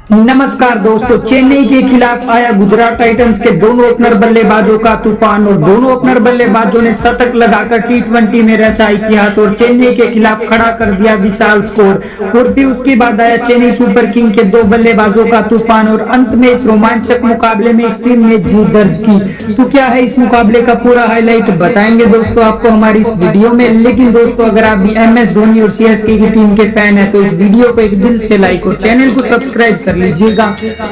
नमस्कार दोस्तों, चेन्नई के खिलाफ आया गुजरात टाइटंस के दोनों ओपनर बल्लेबाजों का तूफान और दोनों ओपनर बल्लेबाजों ने शतक लगाकर टी20 में रचा इतिहास और चेन्नई के खिलाफ खड़ा कर दिया विशाल स्कोर। और फिर उसके बाद आया चेन्नई सुपर किंग के दो बल्लेबाजों का तूफान और अंत में इस रोमांचक मुकाबले में इस टीम ने जीत दर्ज की। तो क्या है इस मुकाबले का पूरा हाईलाइट बताएंगे दोस्तों आपको हमारी इस वीडियो में। लेकिन दोस्तों, अगर आप भी MS धोनी और CSK की टीम के फैन है तो इस वीडियो को एक दिल से लाइक और चैनल को सब्सक्राइब कर लीजिएगा।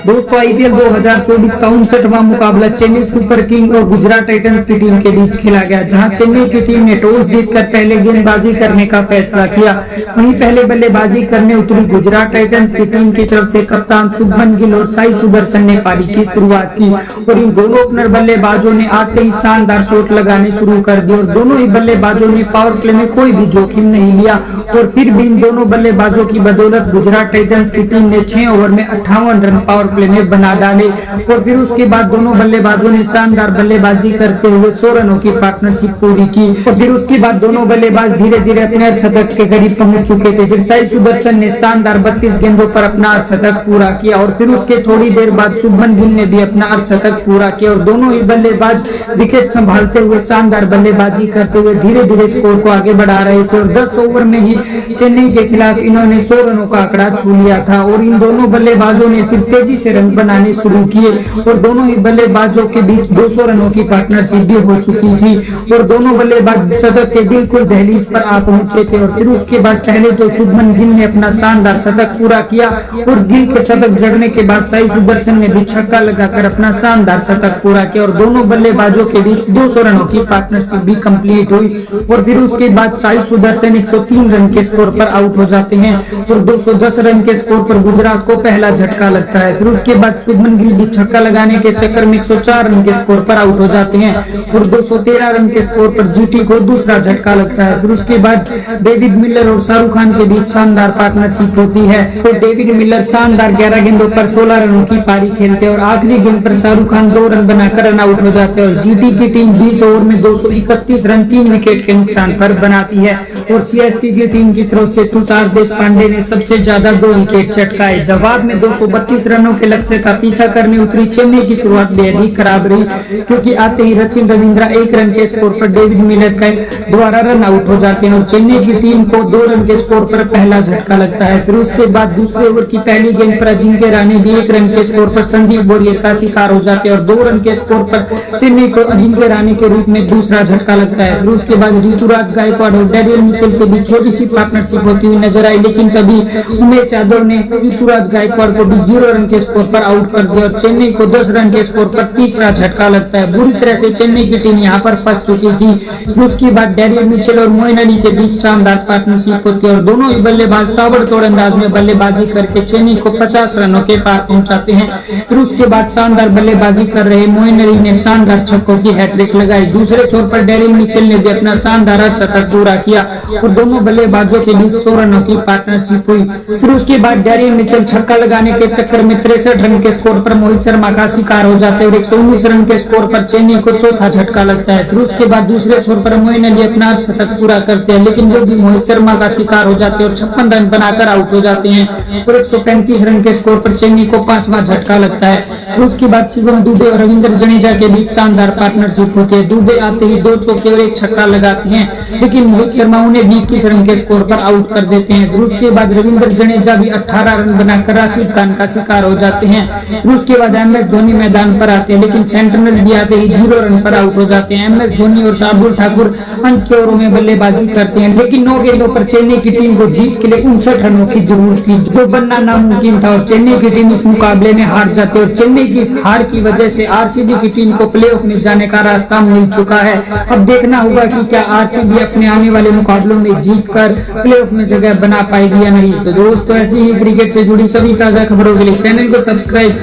दोस्तों, IPL 2024 का 59वां मुकाबला चेन्नई सुपर किंग और गुजरात टाइटंस की टीम के बीच खेला गया, जहां चेन्नई की टीम ने टॉस जीतकर पहले गेंदबाजी करने का फैसला किया। वहीं पहले बल्लेबाजी करने उतरी गुजरात टाइटंस की टीम की तरफ से कप्तान शुभमन गिल और साई सुदर्शन ने पारी की शुरुआत की और इन दोनों ओपनर बल्लेबाजों ने आते ही शानदार शॉट लगाने शुरू कर दिए और दोनों ही बल्लेबाजों ने पावर प्ले में कोई भी जोखिम नहीं लिया। और फिर भी इन दोनों बल्लेबाजों की बदौलत गुजरात टाइटंस की टीम ने 6 ओवर में 58 रन पावर प्ले में बना डाले। और फिर उसके बाद दोनों बल्लेबाजों ने शानदार बल्लेबाजी करते हुए 100 रनों की पार्टनरशिप पूरी की। और फिर उसके बाद दोनों बल्लेबाज धीरे धीरे अपने अर्धशतक के करीब पहुंच चुके थे। फिर साई सुदर्शन ने शानदार 32 गेंदों पर अपना अर्धशतक पूरा किया और फिर उसके थोड़ी देर बाद शुभमन गिल ने भी अपना अर्धशतक पूरा किया और दोनों ही बल्लेबाज विकेट संभालते हुए शानदार बल्लेबाजी करते हुए धीरे धीरे स्कोर को आगे बढ़ा रहे थे। और 10 ओवर में ही चेन्नई के खिलाफ इन्होंने 100 रनों का आंकड़ा छू लिया था और इन दोनों बल्लेबाजों ने फिर तेजी से रन बनाने शुरू किए और दोनों ही बल्लेबाजों के बीच 200 रनों की पार्टनरशिप भी हो चुकी थी और दोनों बल्लेबाज शतक के बिल्कुल दहलीज पर आ पहुंचे थे। और फिर उसके बाद पहले तो शुभमन गिल ने अपना शानदार शतक पूरा किया और गिल के शतक जगने के बाद साई सुदर्शन ने भी छक्का लगाकर अपना शानदार शतक पूरा किया और दोनों बल्लेबाजों के बीच 200 रनों की पार्टनरशिप भी कंप्लीट हुई। और फिर उसके बाद साई सुदर्शन 103 रन के स्कोर पर आउट हो जाते हैं और 210 रन के स्कोर पर गुजरात को पहला झटका लगता है। फिर उसके बाद शुभमन गिल भी छक्का लगाने के चक्कर में 104 रन के स्कोर पर आउट हो जाते हैं और 213 रन के स्कोर पर GT को दूसरा झटका लगता है। फिर उसके बाद डेविड मिलर और शाहरुख खान के बीच शानदार पार्टनरशिप होती है तो डेविड मिलर शानदार 11 गेंदों पर 16 रनों की पारी खेलते हैं और आखिरी गेंद पर शाहरुख खान 2 रन बनाकर रन आउट हो जाते हैं और GT की टीम 20 ओवर में 231 रन 3 विकेट के नुकसान पर बनाती है। और CSK की टीम की तरफ से तुषार देशपांडे ने सबसे ज्यादा 2 विकेट चटकाए। जवाब में 232 रनों के लक्ष्य का पीछा करने उतरी चेन्नई की शुरुआत बेहद ही खराब रही, क्योंकि आते ही सचिन रविंद्रा 1 रन के स्कोर पर डेविड मिलर के द्वारा रन आउट हो जाते हैं और चेन्नई की टीम को 2 रन के स्कोर पर पहला झटका लगता है। फिर उसके बाद दूसरे ओवर की पहली गेंद पर अजिंक्य रहाणे भी 1 रन के स्कोर पर संदीप बोरियर का शिकार हो जाते हैं और 2 रन के स्कोर पर चेन्नई को अजिंक्य रहाणे के रूप में दूसरा झटका लगता है। फिर उसके बाद ऋतुराज गायकवाड़ और डेरियल मिचेल के बीच छोटी सी पार्टनरशिप होती हुई नजर आई, लेकिन तभी उमेश यादव ने ऋतुराज गायकवाड़ को भी 0 रन के स्कोर पर आउट कर दिया और चेन्नई को 10 रन के स्कोर पर तीसरा झटका लगता है। बुरी तरह से चेन्नई की टीम यहाँ पर फंस चुकी थी। उसके बाद डेरियल मिचेल और मोइन अली के बीच शानदार पार्टनरशिप होती है और दोनों ही बल्लेबाज ताबड़तोड़ अंदाज में बल्लेबाजी करके चेन्नई को 50 रनों के पार पहुंचाते हैं। फिर उसके बाद शानदार बल्लेबाजी कर रहे मोइन अली ने शानदार छक्कों की हैट्रिक लगाई। दूसरे छोर पर डेरियल मिचेल ने भी अपना शानदार शतक पूरा किया और दोनों बल्लेबाजों के बीच 100 रनों की पार्टनरशिप हुई। फिर उसके बाद डेरियल मिचेल छक्का लगाने के चक्कर में 63 रन के स्कोर पर मोहित शर्मा का शिकार हो जाते हैं और 119 रन के स्कोर पर चेन्नई को चौथा झटका लगता है। फिर उसके बाद दूसरे छोर पर मोइन अली अपना शतक पूरा करते हैं, लेकिन वो भी मोहित शर्मा का शिकार हो जाते हैं और 56 रन बनाकर आउट हो जाते हैं और 135 रन के स्कोर पर चेन्नई को 5वां झटका लगता है। फिर उसके बाद शिवम दुबे और रविंद्र जडेजा के बीच शानदार पार्टनरशिप होती है। दुबे आते ही 2 चौके और 1 छक्का लगाते हैं, लेकिन मोहित शर्मा उन्हें 21 रन के स्कोर पर आउट कर देते हैं। फिर उसके बाद रविंद्र जडेजा भी 18 रन बनाकर राशिद खान का शिकार हो जाते हैं। फिर उसके बाद MS धोनी मैदान पर आते हैं, लेकिन सेंट्रल भी आते ही 0 रन पर आउट हो जाते हैं। MS धोनी और शार्दुल ठाकुर अंत के ओवरों में बल्लेबाजी करते हैं, लेकिन 9 गेंदों पर चेन्नई की टीम को जीत के लिए 59 रनों की जरूरत थी, जो बनना नामुमकिन था और चेन्नई की टीम इस मुकाबले में हार जाती है और चेन्नई की इस हार की वजह से RCB की टीम को प्लेऑफ में जाने का रास्ता मिल चुका है। अब देखना होगा कि क्या RCB अपने आने वाले मुकाबलों में जीतकर प्लेऑफ में जगह बना पाएगी या नहीं। तो दोस्तों, ऐसी ही क्रिकेट से जुड़ी सभी ताजा खबरों के लिए चैनल को सब्सक्राइब